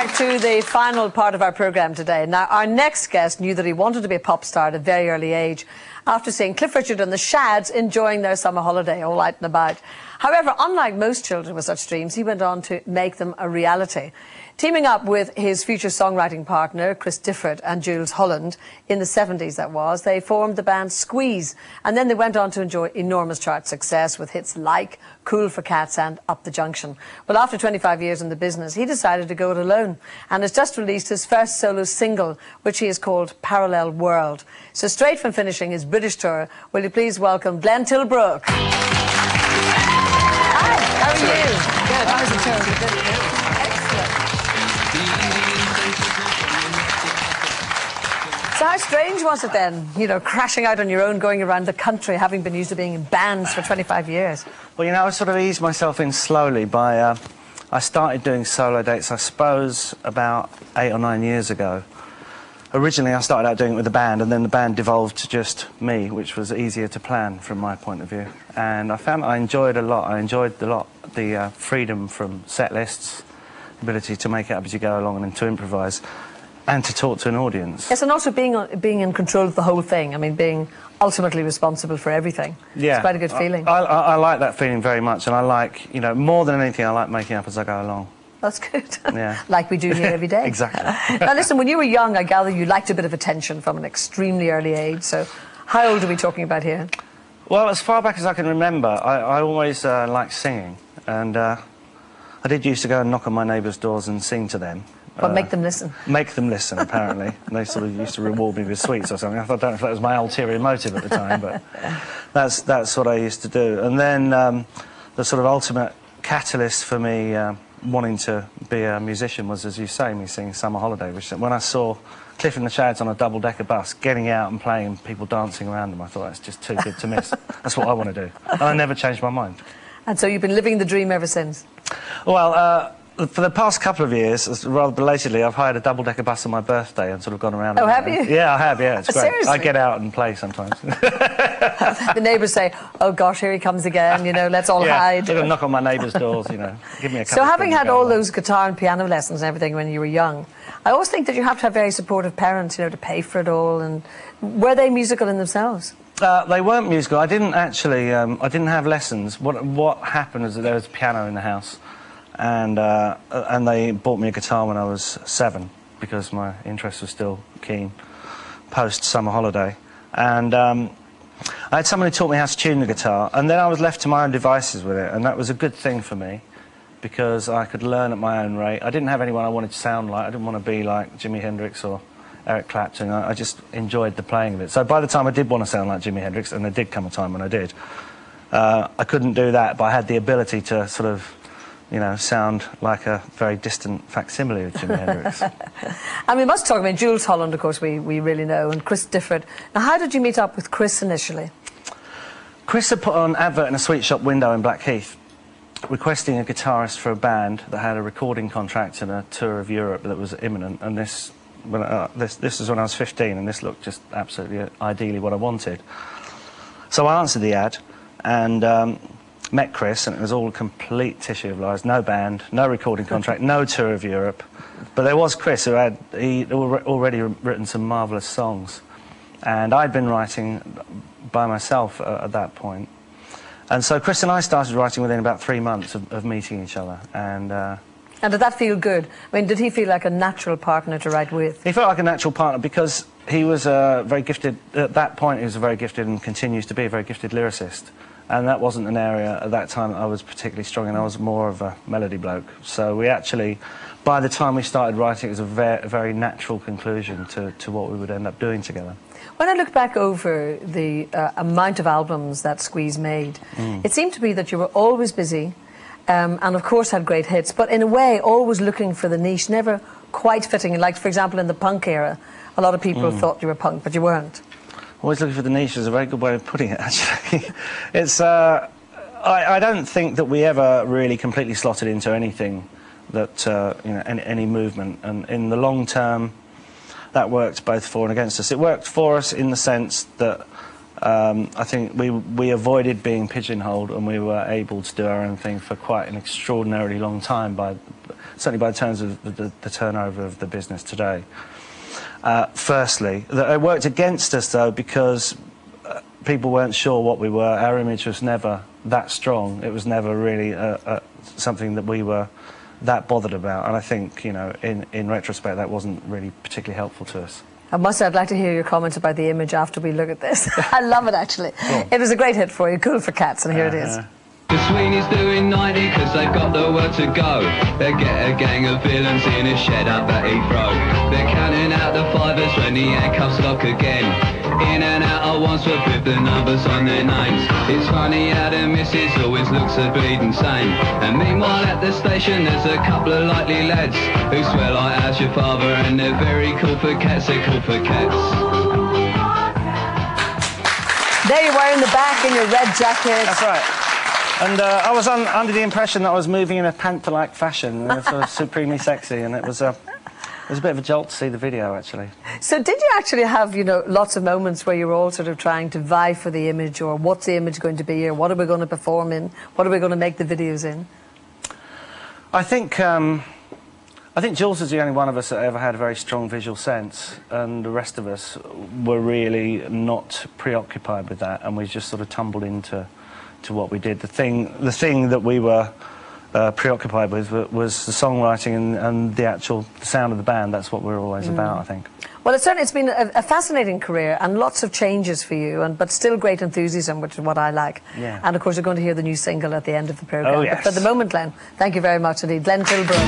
back to the final part of our programme today. Now, our next guest knew that he wanted to be a pop star at a very early age after seeing Cliff Richard and the Shads enjoying their summer holiday all out and about. However, unlike most children with such dreams, he went on to make them a reality. Teaming up with his future songwriting partner, Chris Difford and Jools Holland, in the 70s that was, they formed the band Squeeze, and then they went on to enjoy enormous chart success with hits like Cool for Cats and Up the Junction. Well, after 25 years in the business, he decided to go it alone and has just released his first solo single, which he has called Parallel World. So straight from finishing his British tour, will you please welcome Glenn Tilbrook. Hi, how are you? Good, how was the tour? Excellent. So how strange was it then, you know, crashing out on your own, going around the country, having been used to being in bands for 25 years? Well, you know, I sort of eased myself in slowly by... I started doing solo dates, I suppose, about 8 or 9 years ago. Originally, I started out doing it with a band, and then the band devolved to just me, which was easier to plan from my point of view. And I found I enjoyed a lot. I enjoyed a lot the freedom from set lists, ability to make it up as you go along and to improvise, and to talk to an audience. Yes, and also being in control of the whole thing. I mean, being ultimately responsible for everything. Yeah. It's quite a good feeling. I like that feeling very much, and I like, you know, more than anything, I like making up as I go along. That's good. Yeah. Like we do here every day. Exactly. Now, listen, when you were young, I gather you liked a bit of attention from an extremely early age. So how old are we talking about here? Well, as far back as I can remember, I always liked singing, and I did used to go and knock on my neighbours' doors and sing to them. But make them listen. Make them listen, apparently. And they sort of used to reward me with sweets or something. I don't know if that was my ulterior motive at the time, but that's what I used to do. And then the sort of ultimate catalyst for me wanting to be a musician was, as you say, me singing Summer Holiday, which when I saw Cliff and the Shads on a double-decker bus, getting out and playing and people dancing around them, I thought, that's just too good to miss. That's what I want to do. And I never changed my mind. And so you've been living the dream ever since? Well, for the past couple of years, rather belatedly, I've hired a double-decker bus on my birthday and sort of gone around. Oh, have you? Yeah, I have, yeah, it's great. Seriously? I get out and play sometimes. The neighbours say, oh gosh, here he comes again, you know, let's all hide. They're going to knock on my neighbours' doors, you know, give me a couple So of having had all along. those guitar and piano lessons and everything when you were young, I always think that you have to have very supportive parents, you know, to pay for it all. And were they musical in themselves? They weren't musical. I didn't actually, I didn't have lessons. What happened is that there was a piano in the house, and they bought me a guitar when I was 7 because my interest was still keen post-summer holiday. And I had someone who taught me how to tune the guitar, and then I was left to my own devices with it, and that was a good thing for me because I could learn at my own rate. I didn't have anyone I wanted to sound like. I didn't want to be like Jimi Hendrix or Eric Clapton. I just enjoyed the playing of it. So by the time I did want to sound like Jimi Hendrix, and there did come a time when I did, I couldn't do that, but I had the ability to sort of, you know, sound like a very distant facsimile of Jimi Hendrix. And we must talk about Jools Holland, of course, we really know, and Chris Difford. Now, how did you meet up with Chris initially? Chris had put on an advert in a sweet shop window in Blackheath, requesting a guitarist for a band that had a recording contract and a tour of Europe that was imminent, and this was when I was 15, and this looked just absolutely ideally what I wanted. So I answered the ad, and met Chris, and it was all a complete tissue of lies. No band, no recording contract, no tour of Europe. But there was Chris, he'd already written some marvellous songs. And I'd been writing by myself at that point. And so Chris and I started writing within about 3 months of meeting each other. And did that feel good? I mean, did he feel like a natural partner to write with? He felt like a natural partner because he was very gifted. At that point, he was a very gifted and continues to be a very gifted lyricist. And that wasn't an area at that time that I was particularly strong in. I was more of a melody bloke. So we actually, by the time we started writing, it was a very natural conclusion to what we would end up doing together. When I look back over the amount of albums that Squeeze made, it seemed to be that you were always busy, and of course had great hits, but in a way always looking for the niche, never quite fitting in. Like, for example, in the punk era, a lot of people thought you were punk, but you weren't. Always looking for the niche is a very good way of putting it, actually. It's, I don't think that we ever really completely slotted into anything that, you know, any movement. And in the long term, that worked both for and against us. It worked for us in the sense that I think we avoided being pigeonholed, and we were able to do our own thing for quite an extraordinarily long time certainly by the terms of the turnover of the business today. Firstly, it worked against us though because people weren't sure what we were. Our image was never that strong. It was never really something that we were that bothered about, and I think, you know, in retrospect, that wasn't really particularly helpful to us. I must say, I'd like to hear your comments about the image after we look at this. I love it, actually. Cool. It was a great hit for you, cool for cats, and here it is. The Sweeney's doing 90 because they've got the work to go. They get a gang of villains in a shed up at Heathrow. They're counting out the fivers when the handcuffs lock again. In and out at Wandsworth with the numbers on their names. It's funny how the missus always looks a bleeding sane. And meanwhile at the station there's a couple of likely lads who swear like how's your father, and they're very cool for cats, they're cool for cats. There you were in the back in your red jacket. That's right. And I was under the impression that I was moving in a panther-like fashion, sort of supremely sexy, and it was a bit of a jolt to see the video, actually. So did you actually have, you know, lots of moments where you were all sort of trying to vie for the image, or what's the image going to be, or what are we going to perform in, what are we going to make the videos in? I think Jules was the only one of us that ever had a very strong visual sense, and the rest of us were really not preoccupied with that, and we just sort of tumbled into what we did. The thing that we were preoccupied with was the songwriting and the actual sound of the band. That's what we're always about, I think. Well, it's been a fascinating career and lots of changes for you, but still great enthusiasm, which is what I like. Yeah. And of course, you're going to hear the new single at the end of the programme. Oh, yes. But for the moment, Glenn, thank you very much indeed. Glenn Tilbrook.